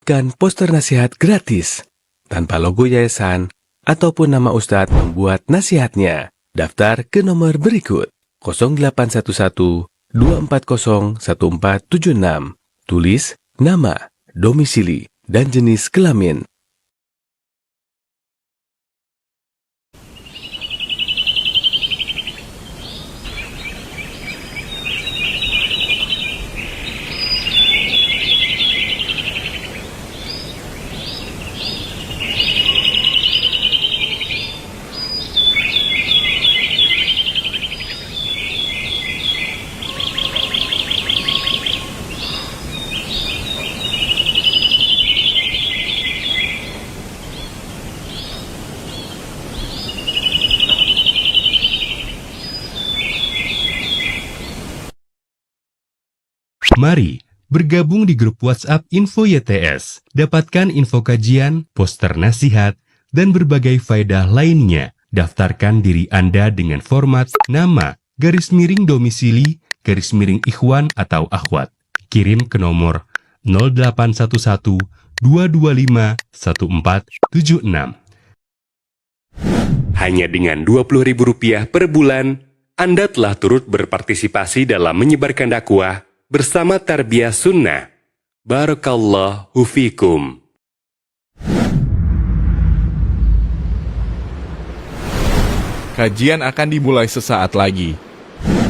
Dapatkan poster nasihat gratis, tanpa logo yayasan, ataupun nama Ustadz membuat nasihatnya. Daftar ke nomor berikut, 0811 240 1476. Tulis nama, domisili, dan jenis kelamin. Mari bergabung di grup WhatsApp Info YTS. Dapatkan info kajian, poster nasihat, dan berbagai faedah lainnya. Daftarkan diri Anda dengan format nama, _domisili, _ikhwan atau akhwat. Kirim ke nomor 0811 225 1476. Hanya dengan Rp20.000 per bulan, Anda telah turut berpartisipasi dalam menyebarkan dakwah bersama Tarbiyah Sunnah. Barakallahu fikum. Kajian akan dimulai sesaat lagi.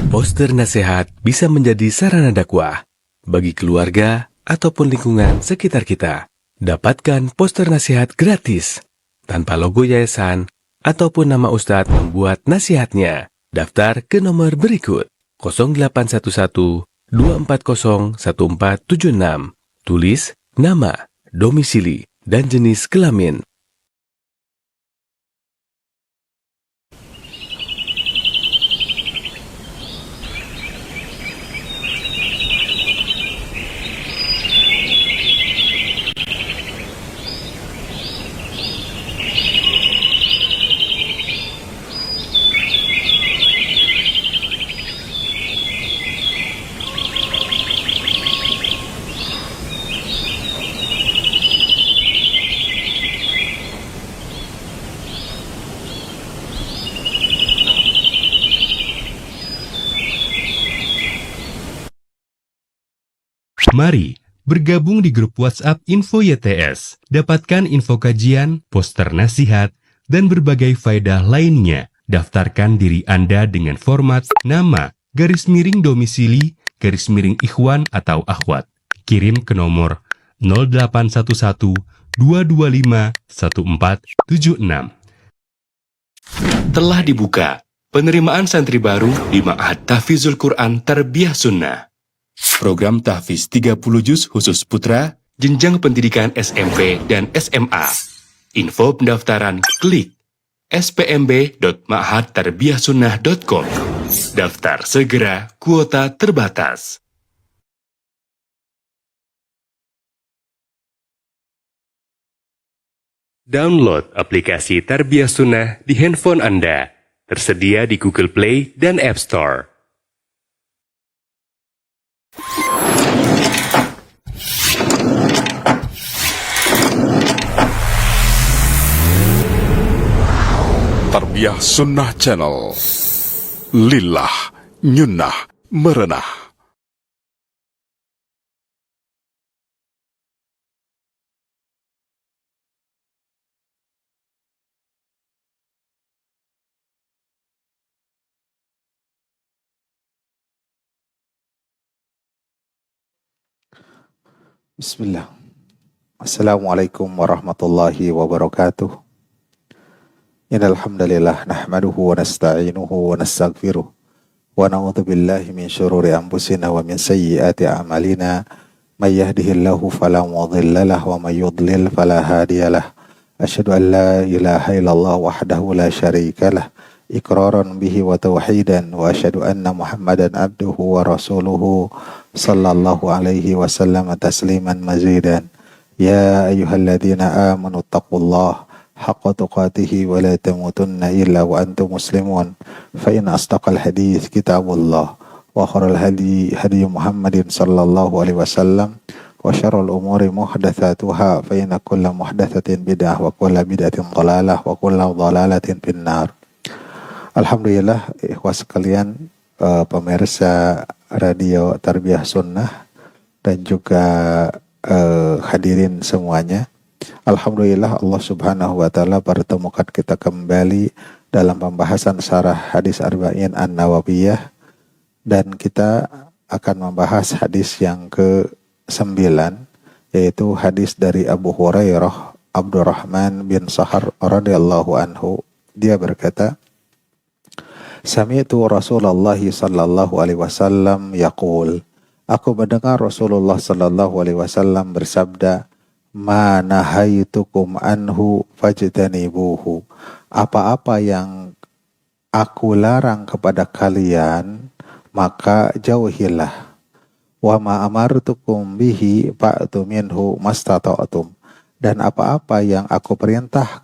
Poster nasihat bisa menjadi sarana dakwah bagi keluarga ataupun lingkungan sekitar kita. Dapatkan poster nasihat gratis, tanpa logo yayasan, ataupun nama Ustadz membuat nasihatnya. Daftar ke nomor berikut, 0811 240 1476. Tulis nama, domisili, dan jenis kelamin. Mari bergabung di grup WhatsApp Info YTS. Dapatkan info kajian, poster nasihat, dan berbagai faedah lainnya. Daftarkan diri Anda dengan format nama, _domisili, _ikhwan atau akhwat. Kirim ke nomor 0811 225 1476. Telah dibuka penerimaan santri baru di Ma'had Tahfizul Quran Tarbiyah Sunnah. Program Tahfiz 30 Juz khusus putra, jenjang pendidikan SMP dan SMA. Info pendaftaran klik spmb.ma'hadtarbiyahsunnah.com. Daftar segera, kuota terbatas. Download aplikasi Tarbiyah Sunnah di handphone Anda. Tersedia di Google Play dan App Store. Tarbiyah Sunnah Channel. Lillah, nyunnah, merenah. Bismillah. Assalamualaikum warahmatullahi wabarakatuh. Innal hamdalillah nahmaduhu wa nasta'inuhu wa nastaghfiruh wa na'udzu billahi min syururi anfusina wa min sayyiati a'malina may yahdihillahu fala mudilla lahu wa may yudlil fala hadiyalah. Asyhadu an la ilaha illallah wahdahu la syarika lah iqraran bihi wa tauhidan wa asyhadu anna Muhammadan abduhu wa rasuluhu sallallahu alaihi wasallam tasliman mazidan. Ya ayyuhalladzina amanu taqullaha haqqa tuqatihi wa la tamutunna illa wa antum muslimun. Fa in asdaqal hadits kitabullah wa khairal hadi Muhammadin sallallahu alaihi wasallam wa syarrul umuri muhdatsatuha fa inna kulla muhdatsatin bid'ah wa kulla bid'atin dhalalah wa kulla dhalalatin finnar. Alhamdulillah ikhwas sekalian, pemirsa radio Tarbiyah Sunnah dan juga hadirin semuanya. Alhamdulillah Allah Subhanahu wa taala pertemukan kita kembali dalam pembahasan syarah hadis Arba'in An-Nawawiyah, dan kita akan membahas hadis yang ke-9, yaitu hadis dari Abu Hurairah Abdurrahman bin Sahar radhiyallahu anhu. Dia berkata, Sami'tu Rasulullah sallallahu alaihi wasallam yaqul, aku mendengar Rasulullah sallallahu alaihi wasallam bersabda, ma nahaitukum anhu fajtanibuhu, apa-apa yang aku larang kepada kalian maka jauhilah. Wa ma amartukum bihi fa'tu minhu mastata'tum, dan apa-apa yang aku perintah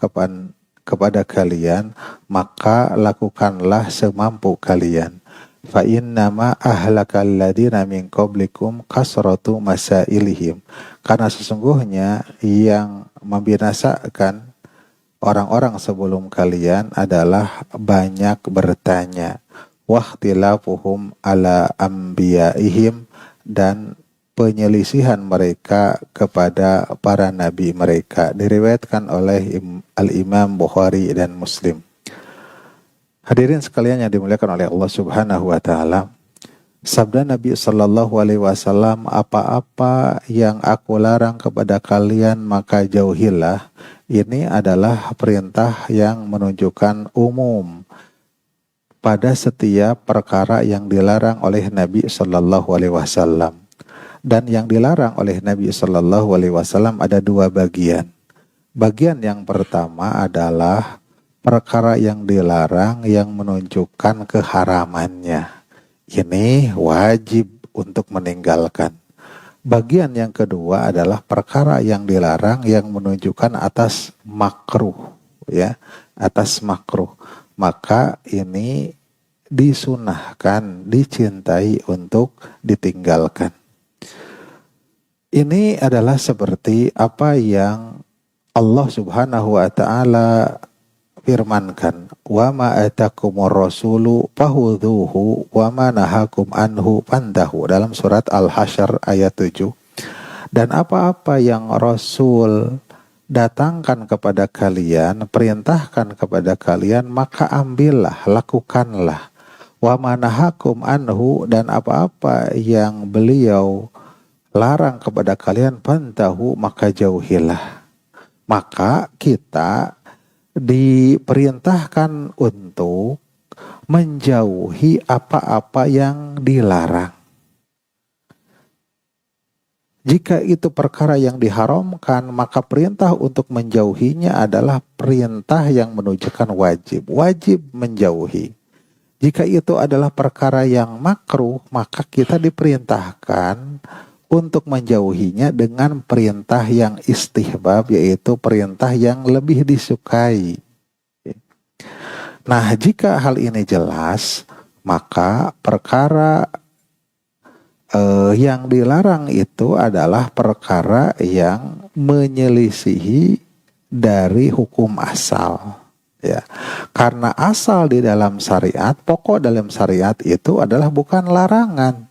kepada kalian maka lakukanlah semampu kalian. Fa innama ahlakal ladina min qablikum kasratu masailihim, karena sesungguhnya yang membinasakan orang-orang sebelum kalian adalah banyak bertanya, wahtilafuhum ala anbiyaihim, dan penyelisihan mereka kepada para nabi mereka. Diriwayatkan oleh Al-Imam Bukhari dan Muslim. Hadirin sekalian yang dimuliakan oleh Allah Subhanahu wa taala, sabda Nabi sallallahu alaihi wasallam, apa-apa yang aku larang kepada kalian maka jauhilah, ini adalah perintah yang menunjukkan umum pada setiap perkara yang dilarang oleh Nabi sallallahu alaihi wasallam. Dan yang dilarang oleh Nabi sallallahu alaihi wasallam ada dua bagian. Bagian yang pertama adalah perkara yang dilarang yang menunjukkan keharamannya. Ini wajib untuk meninggalkan. Bagian yang kedua adalah perkara yang dilarang yang menunjukkan atas makruh, ya, atas makruh. Maka ini disunahkan, dicintai untuk ditinggalkan. Ini adalah seperti apa yang Allah Subhanahu wa taala firmankan, wa ma atakumur rasulu fahudhuhu wa ma nahakum anhu fantahu, dalam surat Al-Hasyr ayat 7. Dan apa-apa yang Rasul datangkan kepada kalian, perintahkan kepada kalian, maka ambillah, lakukanlah. Wa ma nahakum anhu, dan apa-apa yang beliau larang kepada kalian, fantahu, maka jauhilah. Maka kita diperintahkan untuk menjauhi apa-apa yang dilarang. Jika itu perkara yang diharamkan, maka perintah untuk menjauhinya adalah perintah yang menunjukkan wajib. Wajib menjauhi. Jika itu adalah perkara yang makruh, maka kita diperintahkan untuk menjauhinya dengan perintah yang istihbab, yaitu perintah yang lebih disukai. Nah, jika hal ini jelas, maka perkara yang dilarang itu adalah perkara yang menyelisihi dari hukum asal, ya. Karena asal di dalam syariat, pokok dalam syariat itu adalah bukan larangan.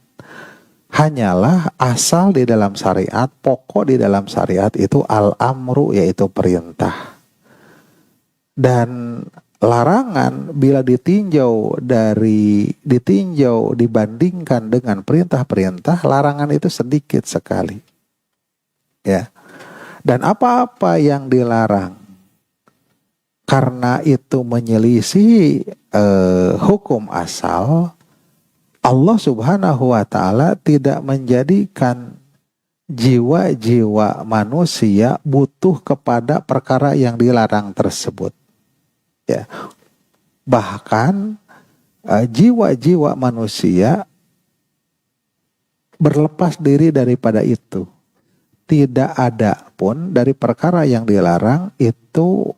Hanyalah asal di dalam syariat, pokok di dalam syariat itu al-amru, yaitu perintah. Dan larangan bila ditinjau dibandingkan dengan perintah-perintah, larangan itu sedikit sekali. Ya. Dan apa-apa yang dilarang karena itu menyelisih hukum asal, Allah Subhanahu wa taala tidak menjadikan jiwa-jiwa manusia butuh kepada perkara yang dilarang tersebut. Ya. Bahkan jiwa-jiwa manusia berlepas diri daripada itu. Tidak ada pun dari perkara yang dilarang itu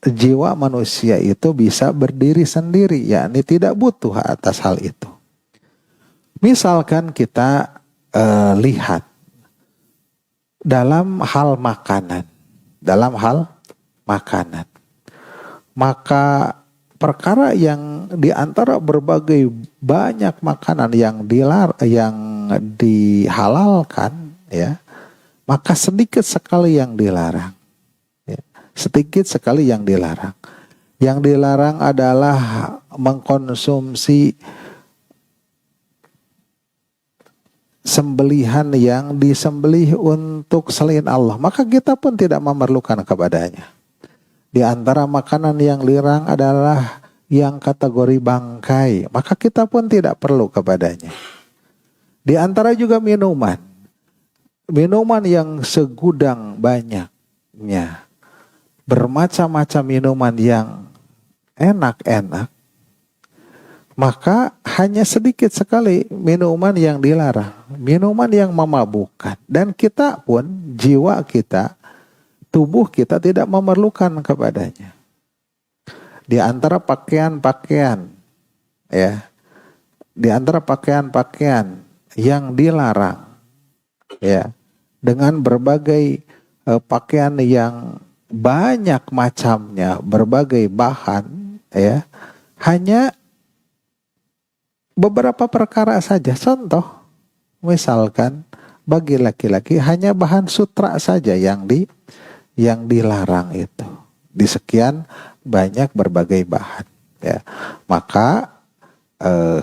jiwa manusia itu bisa berdiri sendiri, yakni tidak butuh atas hal itu. Misalkan kita lihat, dalam hal makanan. Dalam hal makanan. Maka perkara yang di antara berbagai banyak makanan yang dihalalkan, ya, maka sedikit sekali yang dilarang. Ya, sedikit sekali yang dilarang. Yang dilarang adalah mengkonsumsi sembelihan yang disembelih untuk selain Allah, maka kita pun tidak memerlukan kepadanya. Di antara makanan yang dilarang adalah yang kategori bangkai, maka kita pun tidak perlu kepadanya. Di antara juga minuman yang segudang banyaknya, bermacam-macam minuman yang enak-enak, maka hanya sedikit sekali minuman yang dilarang, minuman yang memabukkan. Dan kita pun, jiwa kita, tubuh kita tidak memerlukan kepadanya. Di antara pakaian-pakaian, ya, di antara pakaian-pakaian yang dilarang, ya, dengan berbagai pakaian yang banyak macamnya, berbagai bahan, ya, hanya beberapa perkara saja. Contoh, misalkan bagi laki-laki hanya bahan sutra saja yang dilarang itu di sekian banyak berbagai bahan, ya. Maka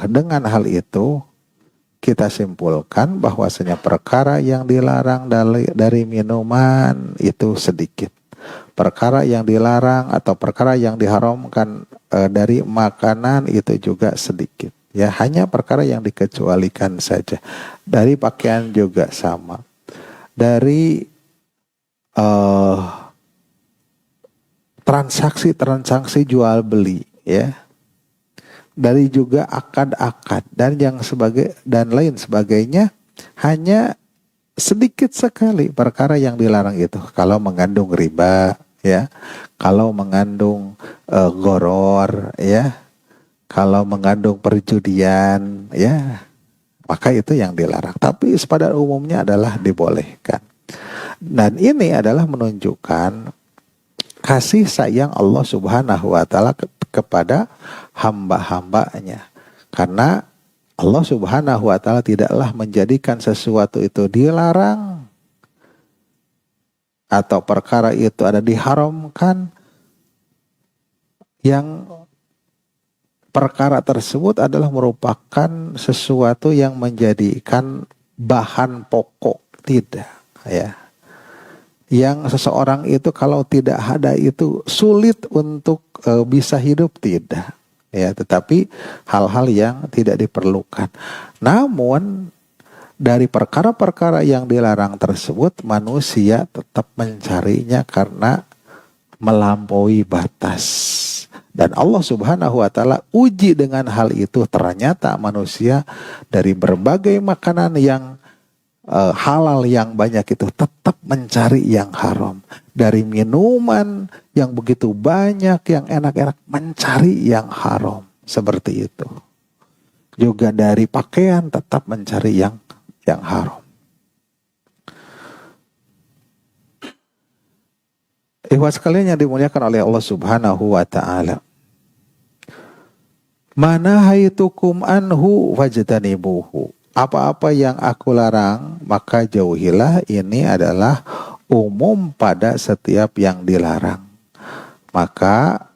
dengan hal itu kita simpulkan bahwasanya perkara yang dilarang dari minuman itu sedikit. Perkara yang dilarang atau perkara yang diharamkan dari makanan itu juga sedikit. Ya, hanya perkara yang dikecualikan saja. Dari pakaian juga sama. Dari transaksi jual beli, ya. Dari juga akad-akad dan lain sebagainya, hanya sedikit sekali perkara yang dilarang itu. Kalau mengandung riba, ya. Kalau mengandung goror, ya. Kalau mengandung perjudian, ya, maka itu yang dilarang. Tapi pada umumnya adalah dibolehkan. Dan ini adalah menunjukkan kasih sayang Allah Subhanahu wa Ta'ala kepada hamba-hambanya. Karena Allah Subhanahu wa Ta'ala tidaklah menjadikan sesuatu itu dilarang atau perkara itu ada diharamkan yang perkara tersebut adalah merupakan sesuatu yang menjadikan bahan pokok, tidak, ya. Yang seseorang itu kalau tidak ada itu sulit untuk bisa hidup, tidak, ya. Tetapi hal-hal yang tidak diperlukan. Namun dari perkara-perkara yang dilarang tersebut, manusia tetap mencarinya karena melampaui batas. Dan Allah Subhanahu wa Ta'ala uji dengan hal itu. Ternyata manusia dari berbagai makanan yang halal yang banyak itu tetap mencari yang haram. Dari minuman yang begitu banyak yang enak-enak, mencari yang haram. Seperti itu. Juga dari pakaian tetap mencari yang haram. Ikhwas sekalian yang dimuliakan oleh Allah Subhanahu wa Ta'ala. Manahaitukum anhu fajtanibuhu. Apa-apa yang aku larang, maka jauhilah. Ini adalah umum pada setiap yang dilarang. Maka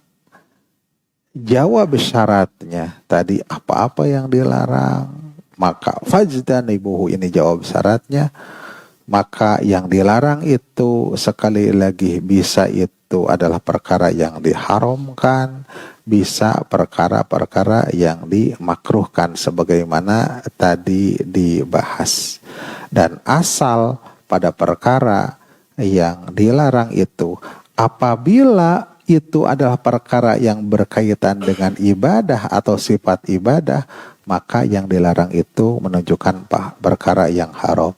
jawab syaratnya tadi, apa-apa yang dilarang, maka fajtanibuhu, ini jawab syaratnya. Maka yang dilarang itu sekali lagi bisa itu adalah perkara yang diharamkan, bisa perkara-perkara yang dimakruhkan sebagaimana tadi dibahas. Dan asal pada perkara yang dilarang itu apabila itu adalah perkara yang berkaitan dengan ibadah atau sifat ibadah, maka yang dilarang itu menunjukkan perkara yang haram.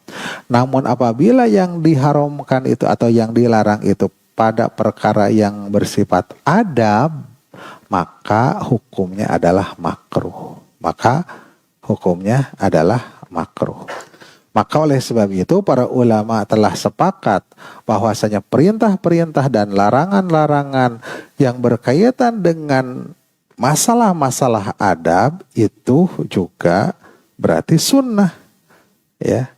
Namun apabila yang diharamkan itu atau yang dilarang itu pada perkara yang bersifat adab, maka hukumnya adalah makruh. Maka hukumnya adalah makruh. Maka oleh sebab itu para ulama telah sepakat bahwasanya perintah-perintah dan larangan-larangan yang berkaitan dengan masalah-masalah adab itu juga berarti sunnah, ya.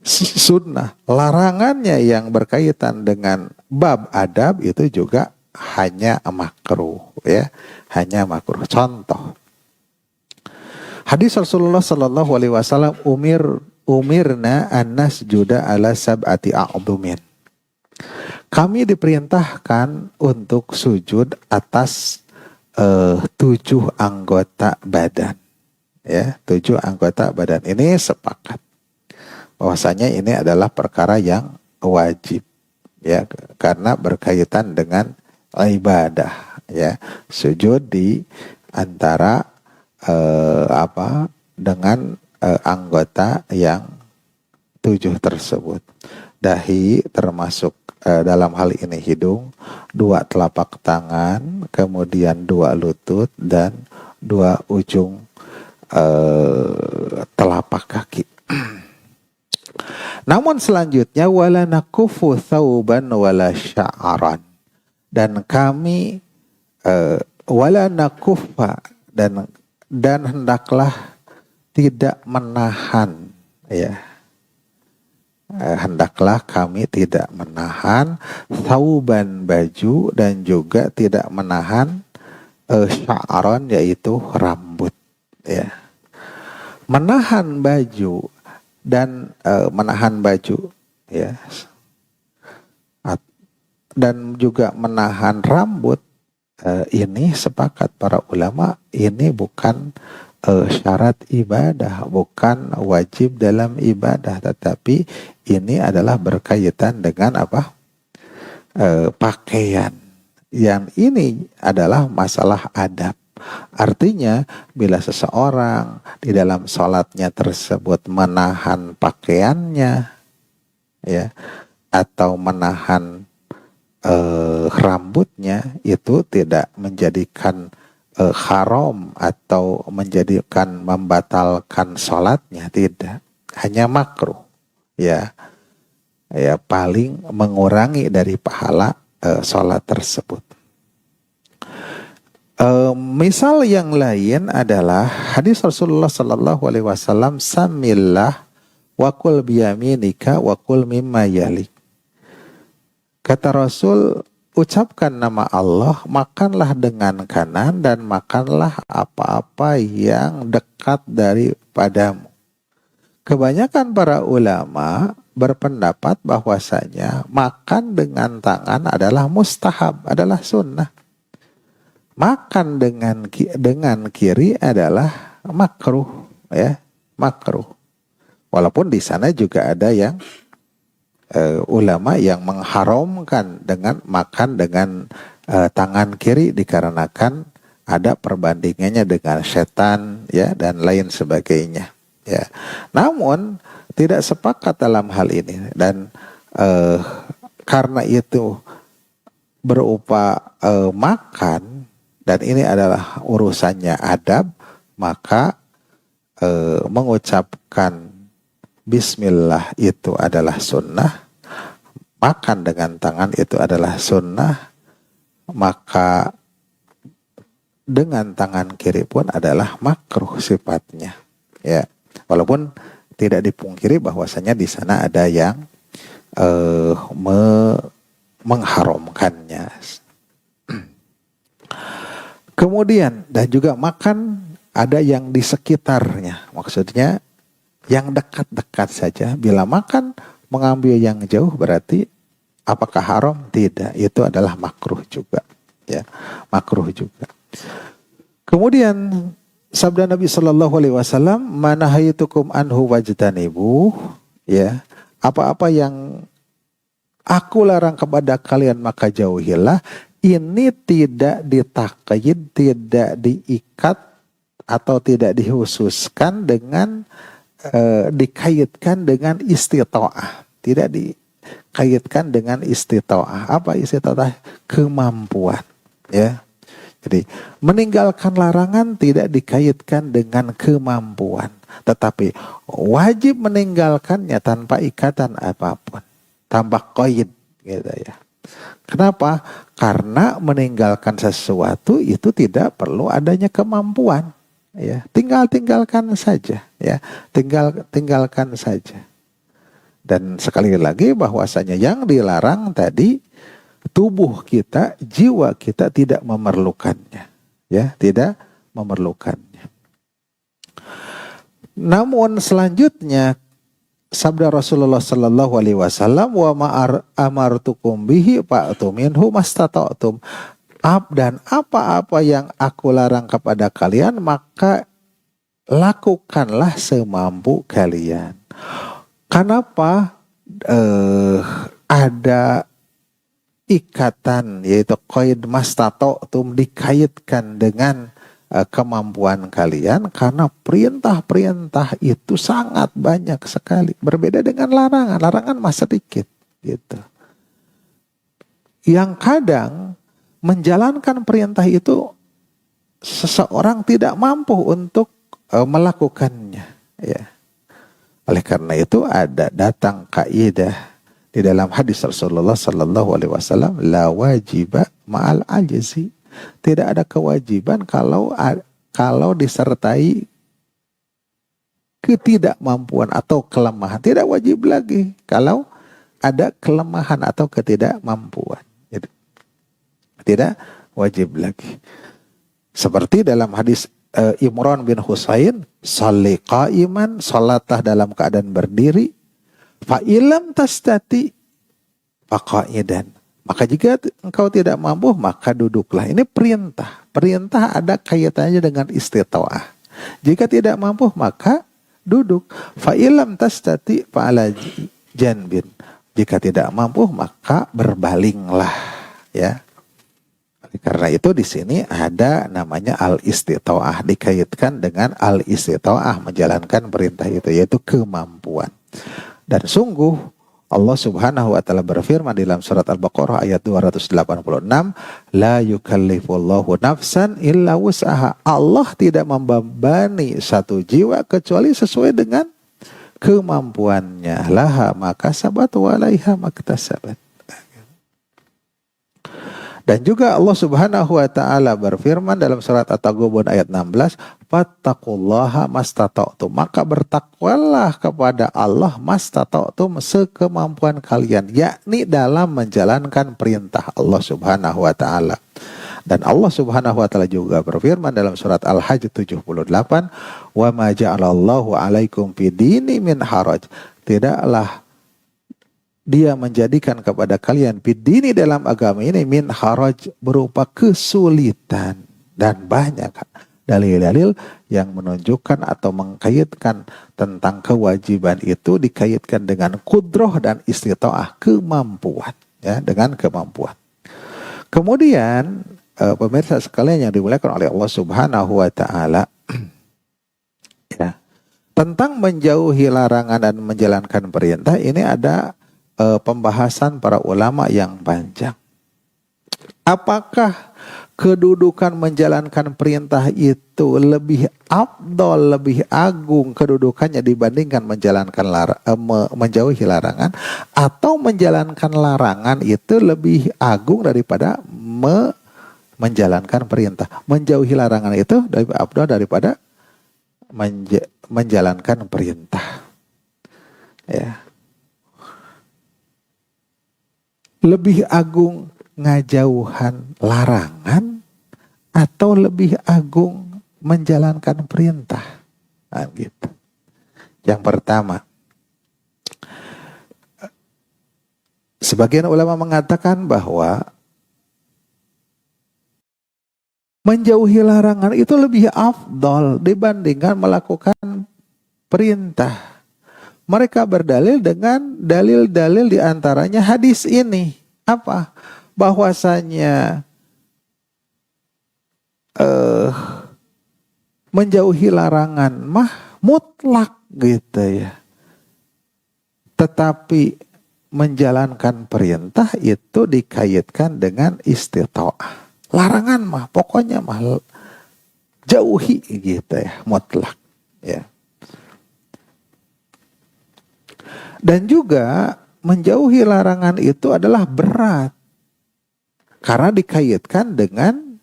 Sunnah. Larangannya yang berkaitan dengan bab adab itu juga hanya makruh, ya, hanya makruh. Contoh, hadis Rasulullah Sallallahu Alaihi Wasallam, umirna an nasjuda ala sab'ati a'dhumin. Kami diperintahkan untuk sujud atas 7 anggota badan, ya, 7 anggota badan. Ini sepakat bahwasanya ini adalah perkara yang wajib, ya, karena berkaitan dengan ibadah, ya. Sujud di antara dengan anggota yang 7 tersebut. Dahi termasuk dalam hal ini hidung, 2 telapak tangan, kemudian 2 lutut dan 2 ujung telapak kaki. Namun selanjutnya wala nakufu thawban wala sya'aran, dan kami wala nakufa, dan hendaklah tidak menahan, ya, hendaklah kami tidak menahan thawban, baju, dan juga tidak menahan sya'aran, yaitu rambut, ya. Menahan baju dan menahan baju, ya, dan juga menahan rambut, ini sepakat para ulama ini bukan syarat ibadah, bukan wajib dalam ibadah, tetapi ini adalah berkaitan dengan apa? Pakaian. Yang ini adalah masalah adab. Artinya bila seseorang di dalam sholatnya tersebut menahan pakaiannya, ya, atau menahan rambutnya, itu tidak menjadikan haram atau membatalkan sholatnya, tidak, hanya makruh, ya, ya, paling mengurangi dari pahala sholat tersebut. Misal yang lain adalah hadis Rasulullah Sallallahu Alaihi Wasallam, samillah wa kul biyaminika wa kul mimma yalik. Kata Rasul, ucapkan nama Allah, makanlah dengan kanan, dan makanlah apa-apa yang dekat daripadamu. Kebanyakan para ulama berpendapat bahwasanya makan dengan tangan adalah mustahab, adalah sunnah. Makan dengan kiri adalah makruh, ya, makruh. Walaupun di sana juga ada yang ulama yang mengharamkan dengan makan dengan tangan kiri, dikarenakan ada perbandingannya dengan setan, ya, dan lain sebagainya, ya. Namun tidak sepakat dalam hal ini, dan karena itu berupa makan, dan ini adalah urusannya adab, maka mengucapkan bismillah itu adalah sunnah, makan dengan tangan itu adalah sunnah, maka dengan tangan kiri pun adalah makruh sifatnya, ya. Walaupun tidak dipungkiri bahwasanya di sana ada yang mengharamkannya. Kemudian dan juga makan ada yang di sekitarnya, maksudnya yang dekat-dekat saja. Bila makan mengambil yang jauh berarti apakah haram? Tidak, itu adalah makruh juga, ya, makruh juga. Kemudian sabda Nabi Shallallahu Alaihi Wasallam, manahaytukum anhu wajtanibu, ya, apa-apa yang aku larang kepada kalian maka jauhilah. Ini tidak ditakyid, tidak diikat atau tidak dikhususkan dengan dikaitkan dengan istita'ah. Tidak dikaitkan dengan istita'ah. Apa istita'ah? Kemampuan, ya. Jadi meninggalkan larangan tidak dikaitkan dengan kemampuan, tetapi wajib meninggalkannya tanpa ikatan apapun, tanpa qaid gitu ya. Kenapa? Karena meninggalkan sesuatu itu tidak perlu adanya kemampuan, ya. Tinggalkan saja, ya. Tinggalkan saja. Dan sekali lagi bahwasanya yang dilarang tadi, tubuh kita, jiwa kita tidak memerlukannya, ya, tidak memerlukannya. Namun selanjutnya sabda Rasulullah sallallahu alaihi wasallam, wa ma'ar amartukum bihi fa'tu minhu mastata'tum. Dan apa-apa yang aku larang kepada kalian maka lakukanlah semampu kalian. Kenapa ada ikatan, yaitu qaid mastata'tum dikaitkan dengan kemampuan kalian? Karena perintah-perintah itu sangat banyak sekali, berbeda dengan larangan. Larangan masih sedikit gitu. Yang kadang menjalankan perintah itu seseorang tidak mampu untuk melakukannya, ya. Oleh karena itu ada datang kaidah di dalam hadis Rasulullah sallallahu alaihi wasallam, la wajiba ma'al ajzi. Tidak ada kewajiban kalau disertai ketidakmampuan atau kelemahan. Tidak wajib lagi kalau ada kelemahan atau ketidakmampuan. Jadi, tidak wajib lagi. Seperti dalam hadis Imran bin Husain, sholli qa'iman, salatlah dalam keadaan berdiri, fa ilam tastati faqa'idan. Maka jika engkau tidak mampu, maka duduklah. Ini perintah. Perintah ada kaitannya dengan istita'ah. Jika tidak mampu, maka duduk. Fa ilam tastati fa ala janbin. Jika tidak mampu, maka berbalinglah, ya. Karena itu di sini ada namanya al-istita'ah, dikaitkan dengan al-istita'ah, menjalankan perintah itu, yaitu kemampuan. Dan sungguh Allah Subhanahu wa taala berfirman dalam surat Al-Baqarah ayat 286, la yukallifullahu nafsan illa wus'aha. Allah tidak membebani satu jiwa kecuali sesuai dengan kemampuannya. Laha ma kasabat wa 'alaiha maktasabat. Dan juga Allah Subhanahu wa taala berfirman dalam surat At-Taghabun ayat 16, fattaqullaha mastata'tum. Maka bertakwalah kepada Allah mastata'tum, sekemampuan kalian, yakni dalam menjalankan perintah Allah Subhanahu wa taala. Dan Allah Subhanahu wa taala juga berfirman dalam surat Al-Hajj 78, wa ma ja'alallahu 'alaikum fid-dini min haraj. Tidaklah Dia menjadikan kepada kalian bidini dalam agama ini min haraj, berupa kesulitan. Dan banyak dalil-dalil yang menunjukkan atau mengkaitkan tentang kewajiban itu dikaitkan dengan kudroh dan istita'ah, kemampuan, ya, dengan kemampuan. Kemudian pemirsa sekalian yang dimuliakan oleh Allah Subhanahu wa taala, ya, tentang menjauhi larangan dan menjalankan perintah ini ada pembahasan para ulama yang panjang. Apakah kedudukan menjalankan perintah itu lebih afdol, lebih agung kedudukannya dibandingkan menjalankan menjauhi larangan, atau menjalankan larangan itu lebih agung daripada menjalankan perintah? Menjauhi larangan itu lebih afdol daripada menjalankan perintah, ya. Lebih agung ngajauhan larangan atau lebih agung menjalankan perintah? Nah, gitu. Yang pertama, sebagian ulama mengatakan bahwa menjauhi larangan itu lebih afdol dibandingkan melakukan perintah. Mereka berdalil dengan dalil-dalil diantaranya hadis ini. Apa? Bahwasanya menjauhi larangan mah mutlak gitu ya. Tetapi menjalankan perintah itu dikaitkan dengan istita'ah. larangan mah pokoknya mah jauhi gitu ya, mutlak ya. Dan juga menjauhi larangan itu adalah berat karena dikaitkan dengan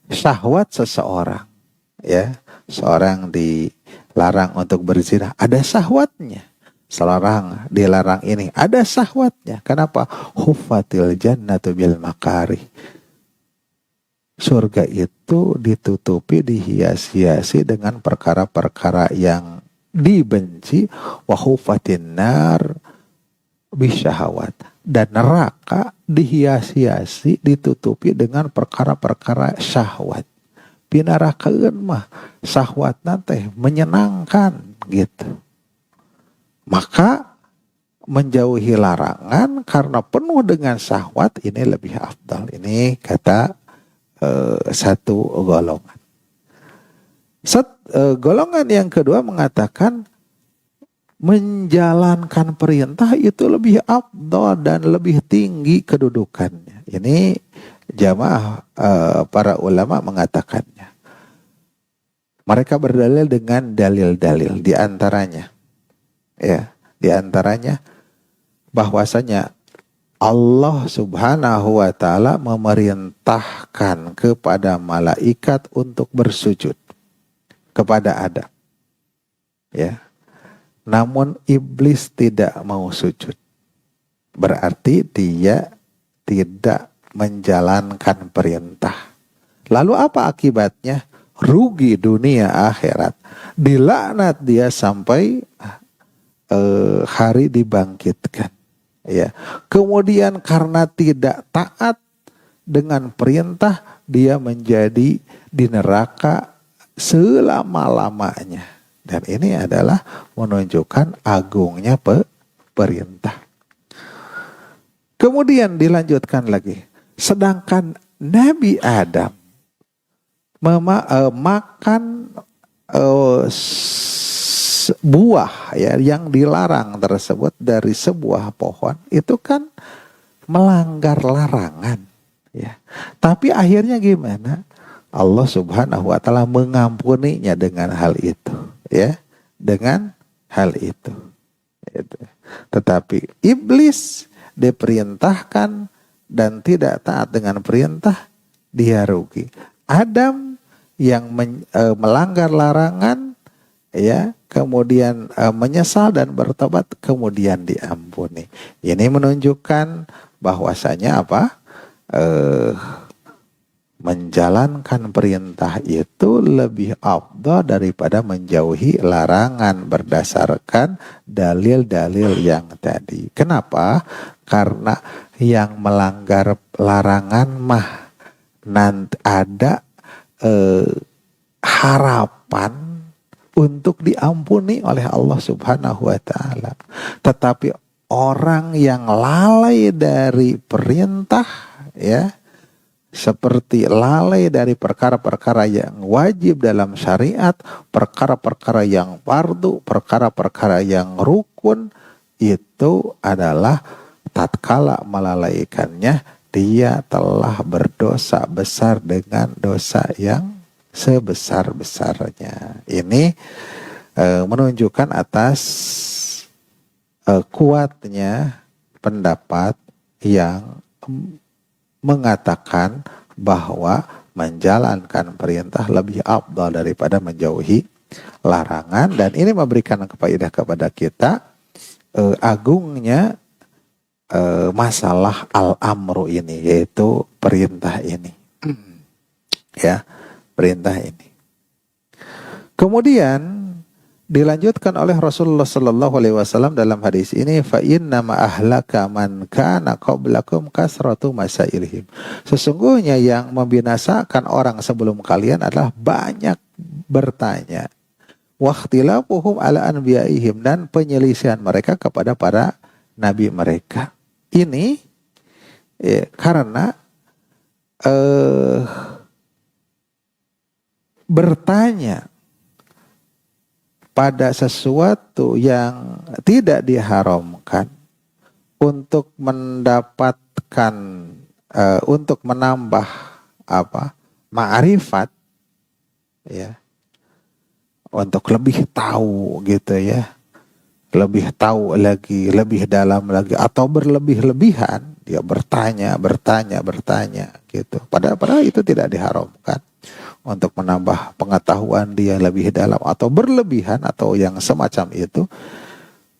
syahwat seseorang ya. Seorang dilarang untuk berzina, ada syahwatnya. Seorang dilarang ini, ada syahwatnya. Kenapa? Huffatil jannatu bil makari. Surga itu ditutupi, dihias-hiasi dengan perkara-perkara yang dibenci. Wa huffatin nar bisyahawat. Dan neraka dihias-hiasi, ditutupi dengan perkara-perkara syahwat. Pinarakaeun mah syahwatna teh menyenangkan gitu. Maka menjauhi larangan karena penuh dengan syahwat ini lebih afdal. Ini kata satu golongan. Golongan yang kedua mengatakan menjalankan perintah itu lebih afdal dan lebih tinggi kedudukannya. Ini jamaah para ulama mengatakannya. Mereka berdalil dengan dalil-dalil, di antaranya bahwasanya Allah Subhanahu wa taala memerintahkan kepada malaikat untuk bersujud kepada Adam. Ya. Namun iblis tidak mau sujud. Berarti dia tidak menjalankan perintah. Lalu apa akibatnya? Rugi dunia akhirat. Dilaknat dia sampai hari dibangkitkan. Ya. Kemudian karena tidak taat dengan perintah, dia menjadi di neraka selama-lamanya. Dan ini adalah menunjukkan agungnya perintah. Kemudian dilanjutkan lagi. Sedangkan Nabi Adam makan buah ya yang dilarang tersebut dari sebuah pohon, itu kan melanggar larangan ya. Tapi akhirnya gimana? Allah Subhanahu wa taala mengampuninya dengan hal itu ya, dengan hal itu. Tetapi iblis diperintahkan dan tidak taat dengan perintah, dia rugi. Adam yang melanggar larangan ya, kemudian menyesal dan bertobat, kemudian diampuni. Ini menunjukkan bahwasanya apa? Menjalankan perintah itu lebih afdal daripada menjauhi larangan berdasarkan dalil-dalil yang tadi. Kenapa? Karena yang melanggar larangan mah nanti ada harapan untuk diampuni oleh Allah Subhanahu wa taala. Tetapi orang yang lalai dari perintah ya, seperti lalai dari perkara-perkara yang wajib dalam syariat, perkara-perkara yang fardu, perkara-perkara yang rukun, itu adalah tatkala melalaikannya, dia telah berdosa besar dengan dosa yang sebesar-besarnya. Ini menunjukkan atas kuatnya pendapat yang mengatakan bahwa menjalankan perintah lebih afdal daripada menjauhi larangan. Dan ini memberikan faedah kepada kita agungnya masalah al-amru ini, yaitu perintah ini. Ya, perintah ini. Kemudian dilanjutkan oleh Rasulullah sallallahu alaihi wasallam dalam hadis ini, fa inna ma ahlaka man kana qablakum kasratu masailihim. Sesungguhnya yang membinasakan orang sebelum kalian adalah banyak bertanya. Wa ikhtilafuhum ala anbiyaihim, dan penyelisihan mereka kepada para nabi mereka. Ini karena bertanya pada sesuatu yang tidak diharamkan untuk mendapatkan untuk menambah ma'rifat, ya, untuk lebih tahu gitu ya, lebih tahu lagi, lebih dalam lagi, atau berlebih-lebihan dia bertanya gitu. Padahal itu tidak diharamkan untuk menambah pengetahuan dia lebih dalam atau berlebihan atau yang semacam itu.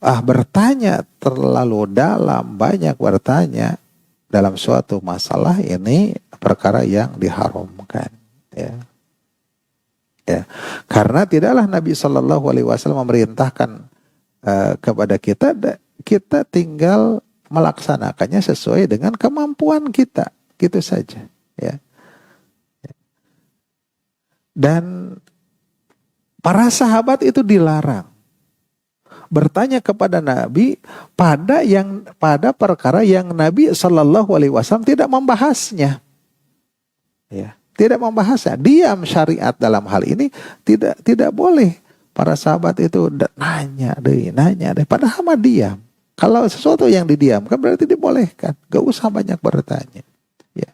Bertanya terlalu dalam, banyak bertanya dalam suatu masalah, ini perkara yang diharamkan, ya. Ya, karena tidaklah Nabi Shallallahu Alaihi Wasallam memerintahkan kepada kita, kita tinggal melaksanakannya sesuai dengan kemampuan kita, gitu saja, ya. Dan para sahabat itu dilarang bertanya kepada Nabi pada perkara yang Nabi Shallallahu Alaihi Wasallam tidak membahasnya, ya. Tidak membahasnya. Diam syariat dalam hal ini tidak boleh. Para sahabat itu nanya deh. Padahal mah diam. Kalau sesuatu yang didiamkan berarti dibolehkan. Gak usah banyak bertanya. Ya.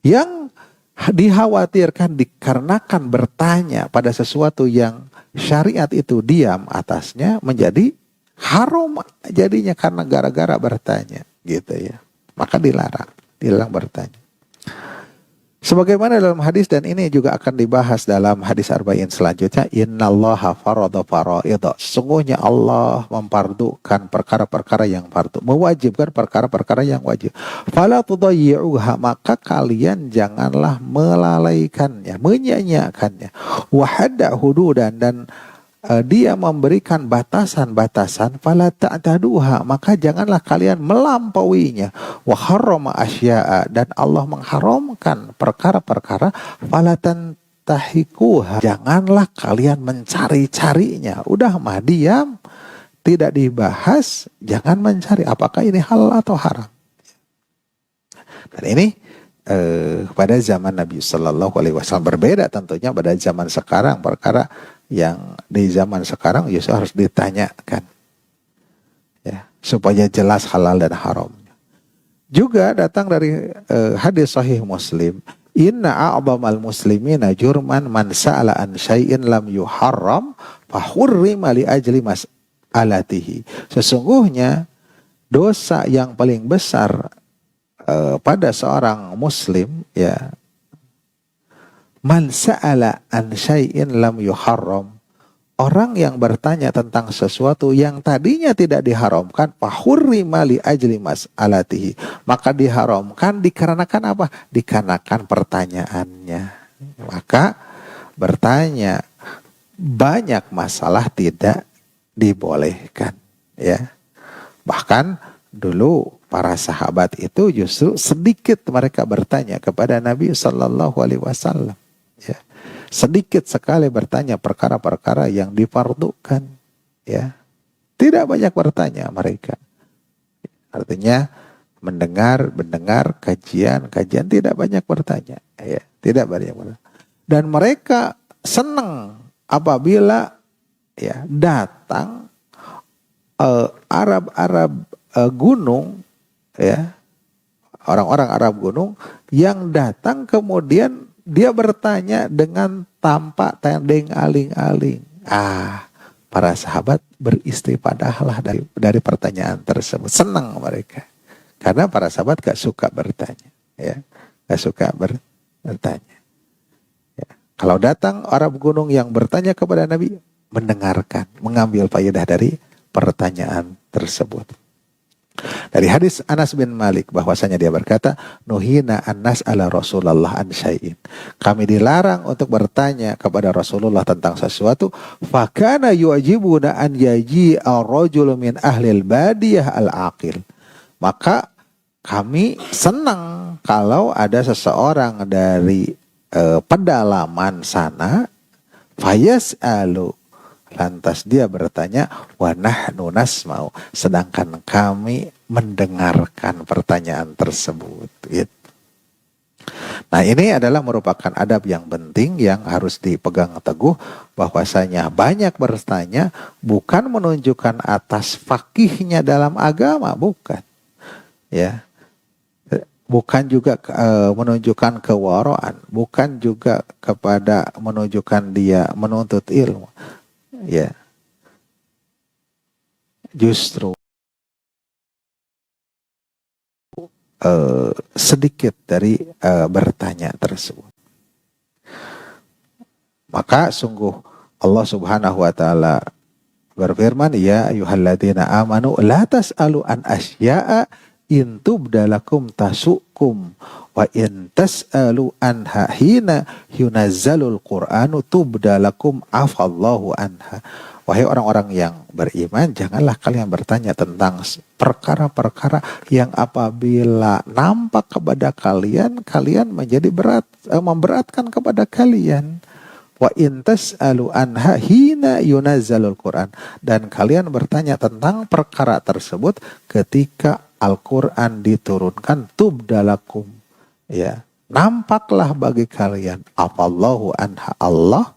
Yang dikhawatirkan dikarenakan bertanya pada sesuatu yang syariat itu diam atasnya, menjadi haram jadinya karena gara-gara bertanya, gitu ya. Maka dilarang bertanya. Sebagaimana dalam hadis, dan ini juga akan dibahas dalam hadis arba'in selanjutnya, innallaha farada faraidha, sesungguhnya Allah memfardukan perkara-perkara yang fardu, mewajibkan perkara-perkara yang wajib. Fala tudayyi'uha, maka kalian janganlah melalaikannya, menyia-nyiakannya. Wa hadda hududan, dan dia memberikan batasan-batasan, fala ta'taduha, maka janganlah kalian melampauinya. Wa harrama asya'a, dan Allah mengharamkan perkara-perkara, fala tantahikuha, janganlah kalian mencari-carinya. Udah mah diam, tidak dibahas, jangan mencari apakah ini halal atau haram. Dan ini pada zaman Nabi Sallallahu Alaihi Wasallam, berbeda tentunya pada zaman sekarang. Perkara yang di zaman sekarang justru harus ditanyakan, ya, supaya jelas halal dan haramnya. Juga datang dari hadis sahih Muslim, inna a'zamal muslimina jurman man sa'ala an syai'in lam yuharram fa hurrima li ajli mas'alatihi. Sesungguhnya dosa yang paling besar pada seorang muslim, ya, man sa'ala an syai'in lam yuharram, orang yang bertanya tentang sesuatu yang tadinya tidak diharamkan, fahurrima li ajli mas'alatihi, maka diharamkan dikarenakan apa? Dikarenakan pertanyaannya. Maka bertanya banyak masalah tidak dibolehkan, ya. Bahkan dulu para sahabat itu justru sedikit mereka bertanya kepada Nabi Sallallahu Alaihi Wasallam, ya. Sedikit sekali bertanya perkara-perkara yang difardukan, ya. Tidak banyak bertanya mereka. Artinya mendengar kajian tidak banyak bertanya, ya. Tidak banyak bertanya. Dan mereka senang apabila, ya, datang Arab gunung, ya, orang-orang Arab gunung yang datang kemudian dia bertanya dengan tampak tandeng aling-aling. Para sahabat beristifadahlah dari pertanyaan tersebut. Senang mereka. Karena para sahabat gak suka bertanya, ya. Gak suka bertanya. Ya. Kalau datang Arab gunung yang bertanya kepada Nabi, mendengarkan, mengambil faedah dari pertanyaan tersebut. Dari hadis Anas bin Malik bahwasanya dia berkata, nuhina annas ala Rasulullah an syai'in, kami dilarang untuk bertanya kepada Rasulullah tentang sesuatu, fakana yu'jibuna an yaji ar-rajul min ahlil badiyah al-aqil, maka kami senang kalau ada seseorang dari pedalaman sana, fayas'alu, lantas dia bertanya, wa nahnu nasma'u, sedangkan kami mendengarkan pertanyaan tersebut, gitu. Nah, ini adalah merupakan adab yang penting yang harus dipegang teguh, bahwasanya banyak bertanya bukan menunjukkan atas fakihnya dalam agama, bukan, ya. bukan juga menunjukkan kewaraan, bukan juga kepada menunjukkan dia menuntut ilmu. Ya, justru sedikit dari bertanya tersebut. Maka sungguh Allah Subhanahu wa taala berfirman, ya ayyuhalladzina amanu la tas'alu an asya'a in tubdalakum tasukum wa in tas'alu anha hina yunazzalul qur'anu tubdalakum afallahu anha. Wahai orang-orang yang beriman, janganlah kalian bertanya tentang perkara-perkara yang apabila nampak kepada kalian, kalian menjadi memberatkan kepada kalian. Wa in tas'alu anha hina yunazzalul Qur'an, dan kalian bertanya tentang perkara tersebut ketika Al-Qur'an diturunkan, tubdalakum, ya, nampaklah bagi kalian, afallahu anha, Allah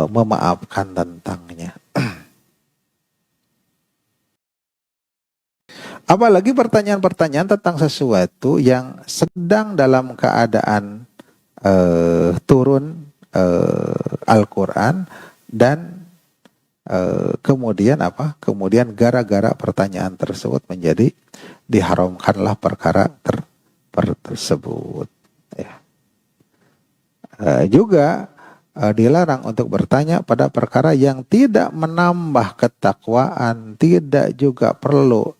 memaafkan tentangnya. Apalagi pertanyaan-pertanyaan tentang sesuatu yang sedang dalam keadaan turun Al-Quran dan kemudian apa? Kemudian gara-gara pertanyaan tersebut menjadi diharamkanlah perkara tersebut. Ya. Juga dilarang untuk bertanya pada perkara yang tidak menambah ketakwaan, tidak juga perlu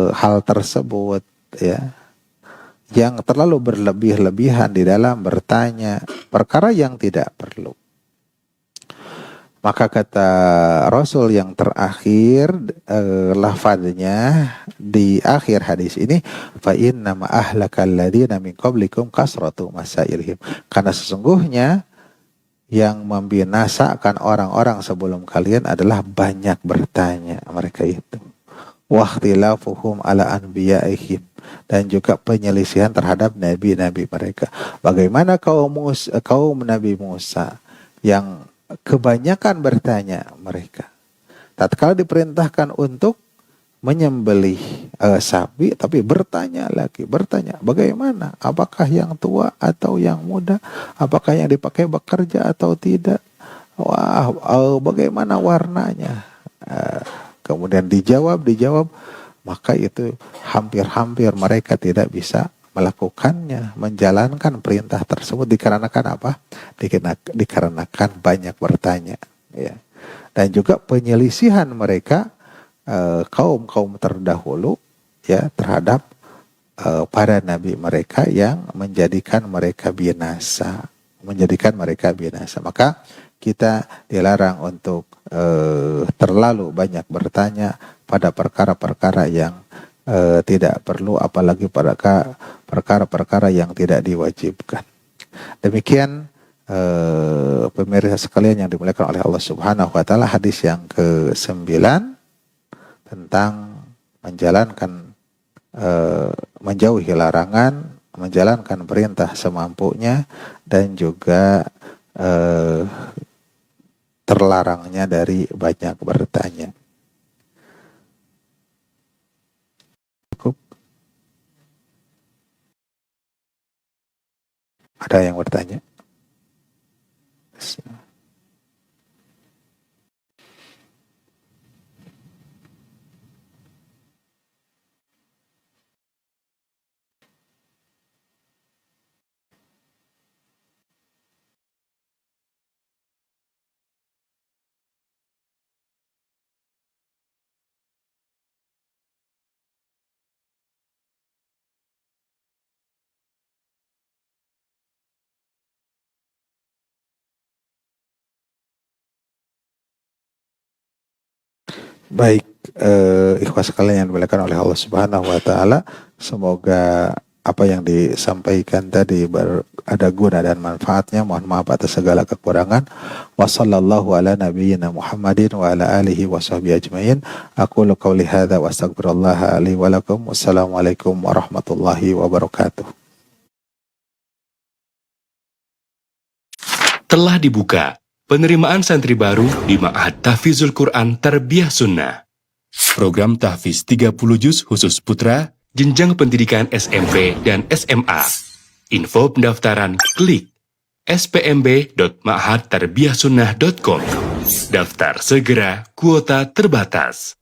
hal tersebut, ya, yang terlalu berlebih-lebihan di dalam bertanya perkara yang tidak perlu. Maka kata Rasul yang terakhir, lafadznya di akhir hadis ini, fa inna ma ahlakal ladzina min qablikum kasratu masailihim, karena sesungguhnya yang membinasakan orang-orang sebelum kalian adalah banyak bertanya mereka itu. Wahtilafuhum ala anbiya'ihim, dan juga penyelisihan terhadap nabi-nabi mereka. Bagaimana kaum Nabi Musa yang kebanyakan bertanya mereka, tatkala diperintahkan untuk menyembelih sapi, tapi bertanya lagi, bertanya bagaimana, apakah yang tua atau yang muda, apakah yang dipakai bekerja atau tidak, wah, bagaimana warnanya, kemudian dijawab, maka itu hampir-hampir mereka tidak bisa melakukannya, menjalankan perintah tersebut dikarenakan apa? Dikarenakan banyak bertanya, ya. Dan juga penyelisihan mereka kaum-kaum terdahulu, ya, terhadap para nabi mereka yang menjadikan mereka binasa. Maka kita dilarang untuk terlalu banyak bertanya pada perkara-perkara yang tidak perlu, apalagi pada perkara-perkara yang tidak diwajibkan. Demikian pemirsa sekalian yang dimuliakan oleh Allah Subhanahu wa taala, hadis yang ke-9 tentang menjalankan menjauhi larangan, menjalankan perintah semampunya, dan juga terlarangnya dari banyak bertanya. Cukup? Ada yang bertanya? Baik, ikhwas sekalian yang dimuliakan oleh Allah Subhanahu wa taala, semoga apa yang disampaikan tadi ada guna dan manfaatnya. Mohon maaf atas segala kekurangan. Wassallallahu ala nabiyyina Muhammadin wa ala alihi washabbihi ajmain. Aqulu qauli hadza wa astaghfirullah li wa lakum. Wassalamualaikum warahmatullahi wabarakatuh. Telah dibuka penerimaan santri baru di Ma'had Tahfizul Quran Tarbiyah Sunnah. Program Tahfiz 30 Juz khusus putra, jenjang pendidikan SMP dan SMA. Info pendaftaran klik spmb.ma'hadtarbiyahsunnah.com. Daftar segera, kuota terbatas.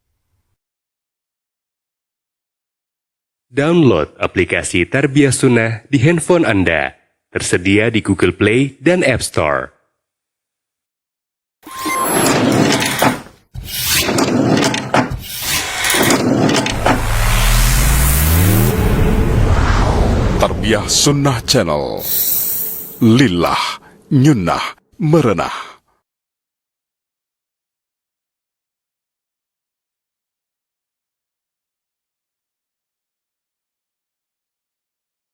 Download aplikasi Tarbiyah Sunnah di handphone Anda. Tersedia di Google Play dan App Store. Tarbiyah Sunnah Channel. Lillah, nyunnah, merenah.